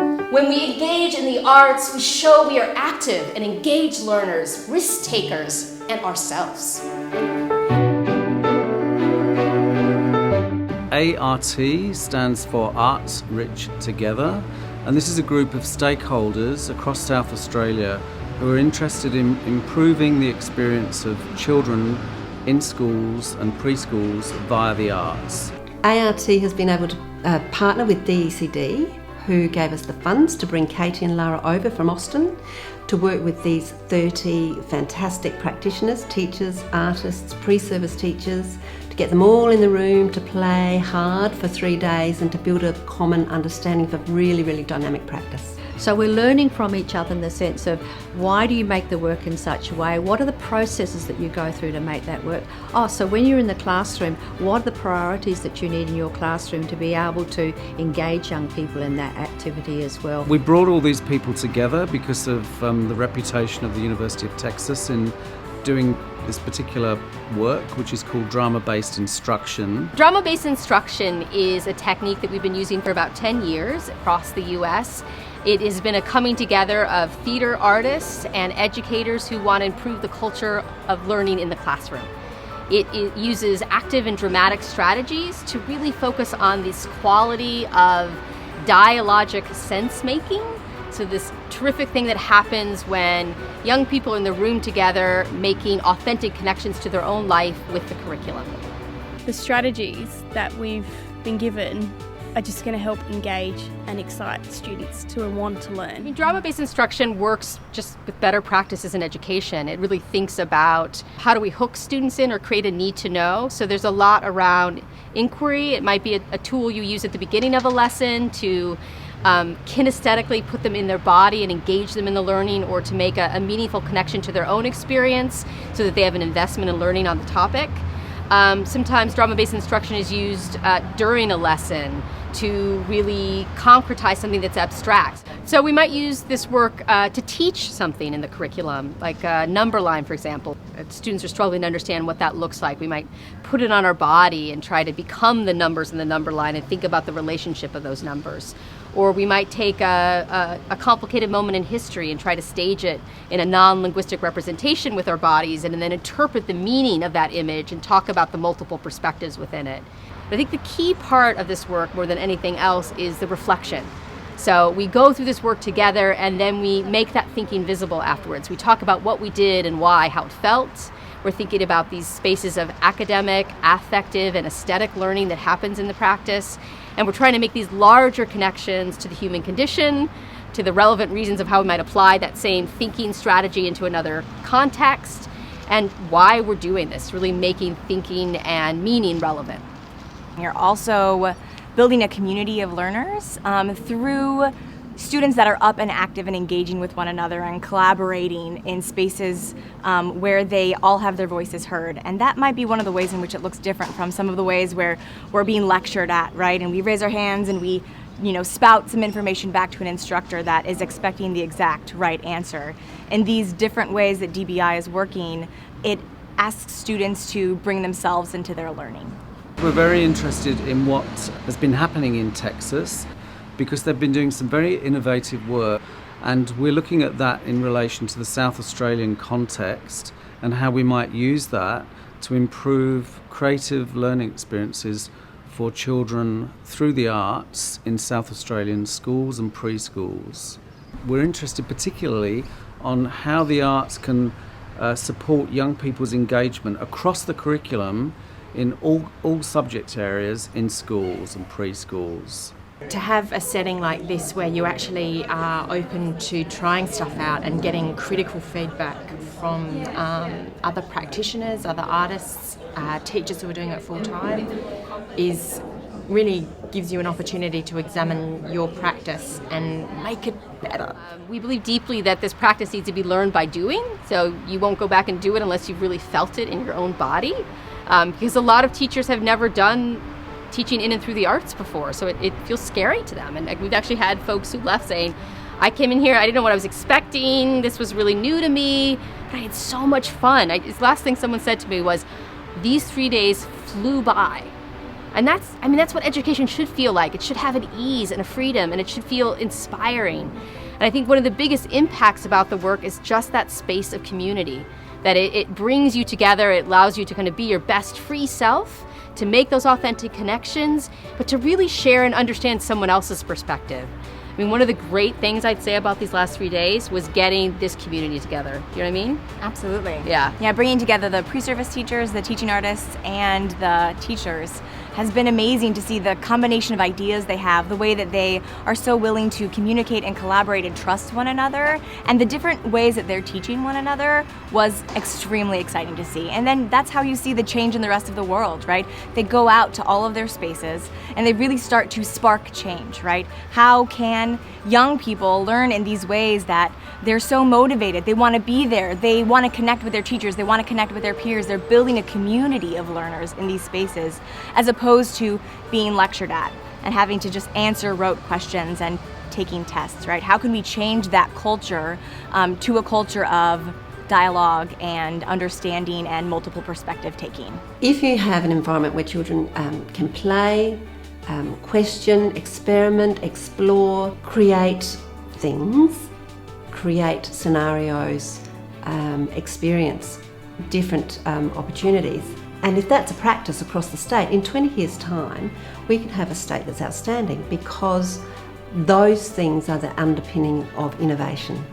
When we engage in the arts, we show we are active and engaged learners, risk takers, and ourselves. ART stands for Arts Rich Together, and this is a group of stakeholders across South Australia who are interested in improving the experience of children in schools and preschools via the arts. ART has been able to partner with DECD, who gave us the funds to bring Katie and Lara over from Austin to work with these 30 fantastic practitioners, teachers, artists, pre-service teachers, to get them all in the room to play hard for 3 days and to build a common understanding for really, really dynamic practice. So we're learning from each other in the sense of why do you make the work in such a way? What are the processes that you go through to make that work? So when you're in the classroom, what are the priorities that you need in your classroom to be able to engage young people in that activity as well? We brought all these people together because of the reputation of the University of Texas in doing this particular work, which is called drama-based instruction. Drama-based instruction is a technique that we've been using for about 10 years across the U.S. It has been a coming together of theater artists and educators who want to improve the culture of learning in the classroom. It uses active and dramatic strategies to really focus on this quality of dialogic sense-making. So this terrific thing that happens when young people are in the room together making authentic connections to their own life with the curriculum. The strategies that we've been given are just going to help engage and excite students to want to learn. Drama-based instruction works just with better practices in education. It really thinks about how do we hook students in or create a need to know. So there's a lot around inquiry. It might be a tool you use at the beginning of a lesson to kinesthetically put them in their body and engage them in the learning, or to make a meaningful connection to their own experience so that they have an investment in learning on the topic. Sometimes drama-based instruction is used during a lesson to really concretize something that's abstract. So we might use this work to teach something in the curriculum, like a number line, for example. Students are struggling to understand what that looks like. We might put it on our body and try to become the numbers in the number line and think about the relationship of those numbers. Or we might take a complicated moment in history and try to stage it in a non-linguistic representation with our bodies, and then interpret the meaning of that image and talk about the multiple perspectives within it. But I think the key part of this work, more than anything else, is the reflection. So we go through this work together, and then we make that thinking visible afterwards. We talk about what we did and why, how it felt. We're thinking about these spaces of academic, affective, and aesthetic learning that happens in the practice. And we're trying to make these larger connections to the human condition, to the relevant reasons of how we might apply that same thinking strategy into another context, and why we're doing this, really making thinking and meaning relevant. You're also building a community of learners through students that are up and active and engaging with one another and collaborating in spaces where they all have their voices heard. And that might be one of the ways in which it looks different from some of the ways where we're being lectured at, right? And we raise our hands and we, spout some information back to an instructor that is expecting the exact right answer. In these different ways that DBI is working, it asks students to bring themselves into their learning. We're very interested in what has been happening in Texas because they've been doing some very innovative work, and we're looking at that in relation to the South Australian context and how we might use that to improve creative learning experiences for children through the arts in South Australian schools and preschools. We're interested particularly on how the arts can support young people's engagement across the curriculum in all subject areas in schools and preschools. To have a setting like this where you actually are open to trying stuff out and getting critical feedback from other practitioners, other artists, teachers who are doing it full time, really gives you an opportunity to examine your practice and make it better. We believe deeply that this practice needs to be learned by doing, so you won't go back and do it unless you've really felt it in your own body. Because a lot of teachers have never done teaching in and through the arts before, so it feels scary to them. And we've actually had folks who left saying, I came in here, I didn't know what I was expecting, this was really new to me, but I had so much fun. The last thing someone said to me was, these 3 days flew by. And that's what education should feel like. It should have an ease and a freedom, and it should feel inspiring. And I think one of the biggest impacts about the work is just that space of community, that it brings you together, it allows you to kind of be your best free self, to make those authentic connections, but to really share and understand someone else's perspective. I mean, one of the great things I'd say about these last 3 days was getting this community together. You know what I mean? Absolutely. Yeah. Yeah, bringing together the pre-service teachers, the teaching artists, and the teachers has been amazing to see the combination of ideas they have, the way that they are so willing to communicate and collaborate and trust one another, and the different ways that they're teaching one another was extremely exciting to see. And then that's how you see the change in the rest of the world, right? They go out to all of their spaces and they really start to spark change, right? How can young people learn in these ways that they're so motivated, they want to be there, they want to connect with their teachers, they want to connect with their peers, they're building a community of learners in these spaces, as opposed to being lectured at and having to just answer rote questions and taking tests, right? How can we change that culture to a culture of dialogue and understanding and multiple perspective taking? If you have an environment where children can play, question, experiment, explore, create things, create scenarios, experience different opportunities, and if that's a practice across the state, in 20 years' time, we can have a state that's outstanding, because those things are the underpinning of innovation.